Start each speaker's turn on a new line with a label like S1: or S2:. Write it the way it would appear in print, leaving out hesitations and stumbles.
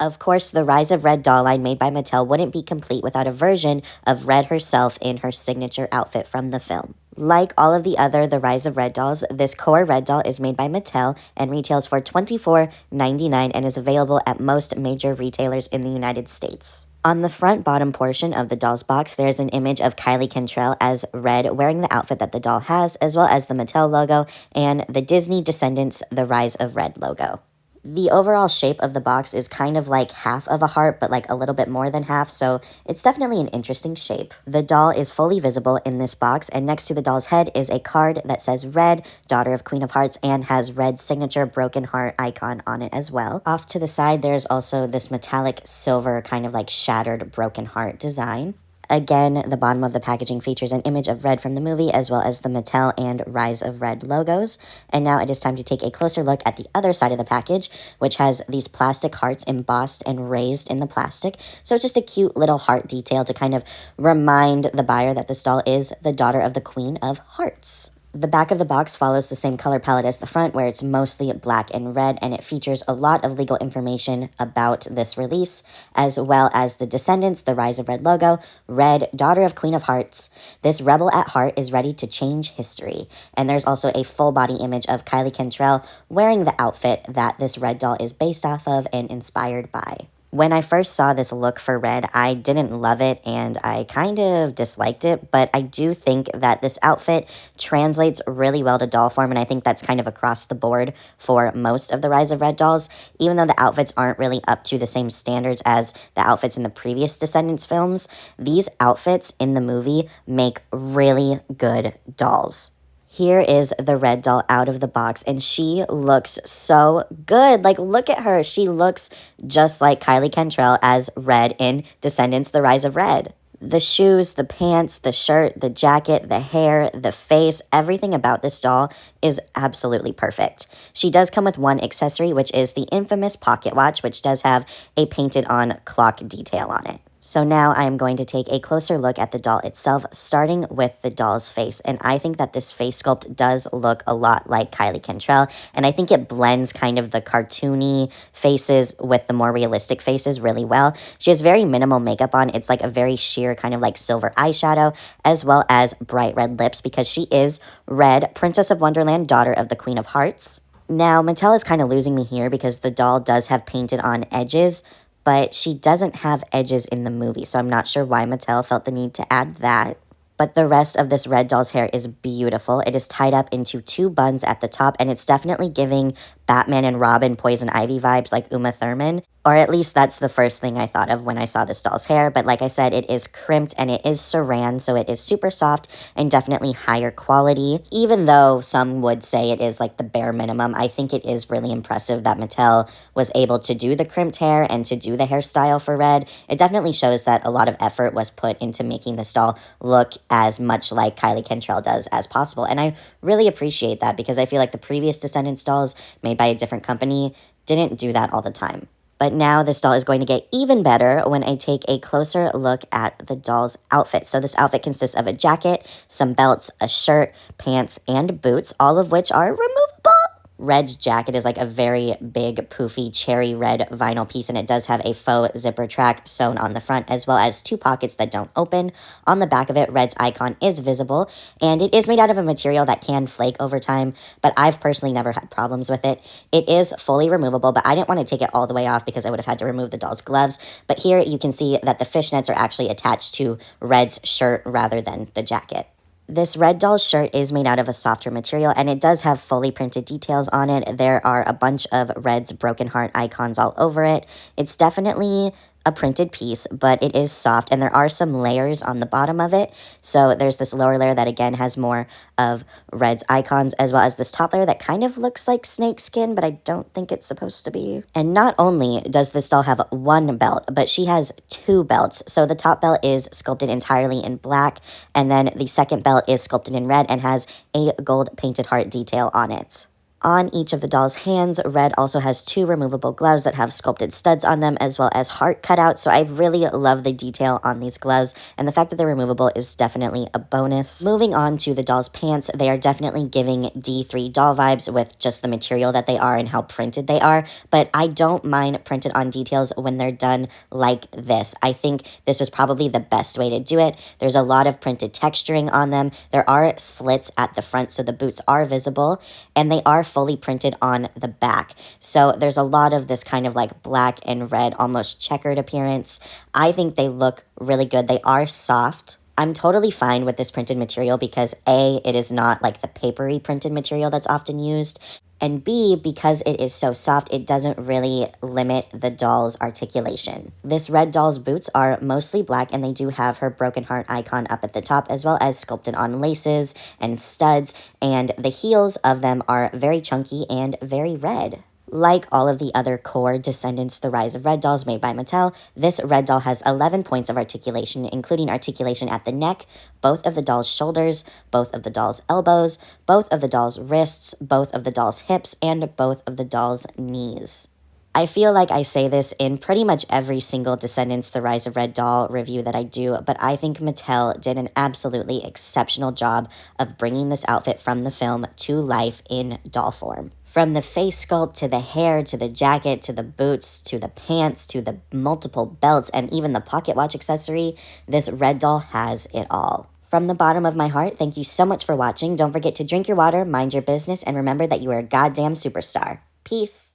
S1: Of course, the Rise of Red doll line made by Mattel wouldn't be complete without a version of Red herself in her signature outfit from the film. Like all of the other The Rise of Red dolls, this core Red doll is made by Mattel and retails for $24.99 and is available at most major retailers in the United States. On the front bottom portion of the doll's box, there's an image of Kylie Cantrell as Red wearing the outfit that the doll has, as well as the Mattel logo and the Disney Descendants The Rise of Red logo. The overall shape of the box is kind of like half of a heart, but like a little bit more than half, so it's definitely an interesting shape. The doll is fully visible in this box, and next to the doll's head is a card that says Red, daughter of Queen of Hearts, and has Red's signature broken heart icon on it as well. Off to the side, there's also this metallic silver kind of like shattered broken heart design. Again, the bottom of the packaging features an image of Red from the movie, as well as the Mattel and Rise of Red logos. And now it is time to take a closer look at the other side of the package, which has these plastic hearts embossed and raised in the plastic. So it's just a cute little heart detail to kind of remind the buyer that this doll is the daughter of the Queen of Hearts. The back of the box follows the same color palette as the front, where it's mostly black and red, and it features a lot of legal information about this release, as well as the Descendants, the Rise of Red logo, Red, daughter of Queen of Hearts. This rebel at heart is ready to change history. And there's also a full body image of Kylie Cantrell wearing the outfit that this Red doll is based off of and inspired by. When I first saw this look for Red, I didn't love it and I kind of disliked it, but I do think that this outfit translates really well to doll form, and I think that's kind of across the board for most of the Rise of Red dolls, even though the outfits aren't really up to the same standards as the outfits in the previous Descendants films. These outfits in the movie make really good dolls. Here is the Red doll out of the box, and she looks so good. Like, look at her. She looks just like Kylie Cantrell as Red in Descendants, The Rise of Red. The shoes, the pants, the shirt, the jacket, the hair, the face, everything about this doll is absolutely perfect. She does come with one accessory, which is the infamous pocket watch, which does have a painted on clock detail on it. So now I am going to take a closer look at the doll itself, starting with the doll's face. And I think that this face sculpt does look a lot like Kylie Cantrell, and I think it blends kind of the cartoony faces with the more realistic faces really well. She has very minimal makeup on. It's like a very sheer kind of like silver eyeshadow, as well as bright red lips, because she is Red, Princess of Wonderland, daughter of the Queen of Hearts. Now, Mattel is kind of losing me here because the doll does have painted on edges, but she doesn't have edges in the movie, so I'm not sure why Mattel felt the need to add that. But the rest of this Red doll's hair is beautiful. It is tied up into two buns at the top, and it's definitely giving Batman and Robin Poison Ivy vibes like Uma Thurman. Or at least that's the first thing I thought of when I saw this doll's hair. But like I said, it is crimped and it is saran, so it is super soft and definitely higher quality. Even though some would say it is like the bare minimum, I think it is really impressive that Mattel was able to do the crimped hair and to do the hairstyle for Red. It definitely shows that a lot of effort was put into making this doll look as much like Kylie Cantrell does as possible. And I really appreciate that because I feel like the previous Descendants dolls made by a different company didn't do that all the time. But now this doll is going to get even better when I take a closer look at the doll's outfit. So this outfit consists of a jacket, some belts, a shirt, pants, and boots, all of which are removable. Red's jacket is like a very big, poofy, cherry red vinyl piece, and it does have a faux zipper track sewn on the front, as well as two pockets that don't open. On the back of it, Red's icon is visible, and it is made out of a material that can flake over time, but I've personally never had problems with it. It is fully removable, but I didn't want to take it all the way off because I would have had to remove the doll's gloves. But here you can see that the fishnets are actually attached to Red's shirt rather than the jacket. This Red doll's shirt is made out of a softer material, and it does have fully printed details on it. There are a bunch of Red's broken heart icons all over it. It's definitely a printed piece, but it is soft, and there are some layers on the bottom of it. So there's this lower layer that again has more of Red's icons, as well as this top layer that kind of looks like snake skin, but I don't think it's supposed to be. And not only does this doll have one belt, but she has two belts. So the top belt is sculpted entirely in black, and then the second belt is sculpted in red and has a gold painted heart detail on it. On each of the doll's hands, Red also has 2 removable gloves that have sculpted studs on them as well as heart cutouts, so I really love the detail on these gloves, and the fact that they're removable is definitely a bonus. Moving on to the doll's pants, they are definitely giving D3 doll vibes with just the material that they are and how printed they are, but I don't mind printed on details when they're done like this. I think this was probably the best way to do it. There's a lot of printed texturing on them. There are slits at the front, so the boots are visible, and they are fully printed on the back. So there's a lot of this kind of like black and red, almost checkered appearance. I think they look really good. They are soft. I'm totally fine with this printed material because A, it is not like the papery printed material that's often used, and B, because it is so soft, it doesn't really limit the doll's articulation. This red doll's boots are mostly black, and they do have her broken heart icon up at the top, as well as sculpted on laces and studs, and the heels of them are very chunky and very red. Like all of the other core Descendants The Rise of Red dolls made by Mattel, this red doll has 11 points of articulation, including articulation at the neck, both of the doll's shoulders, both of the doll's elbows, both of the doll's wrists, both of the doll's hips, and both of the doll's knees. I feel like I say this in pretty much every single Descendants The Rise of Red doll review that I do, but I think Mattel did an absolutely exceptional job of bringing this outfit from the film to life in doll form. From the face sculpt, to the hair, to the jacket, to the boots, to the pants, to the multiple belts, and even the pocket watch accessory, this red doll has it all. From the bottom of my heart, thank you so much for watching. Don't forget to drink your water, mind your business, and remember that you are a goddamn superstar. Peace.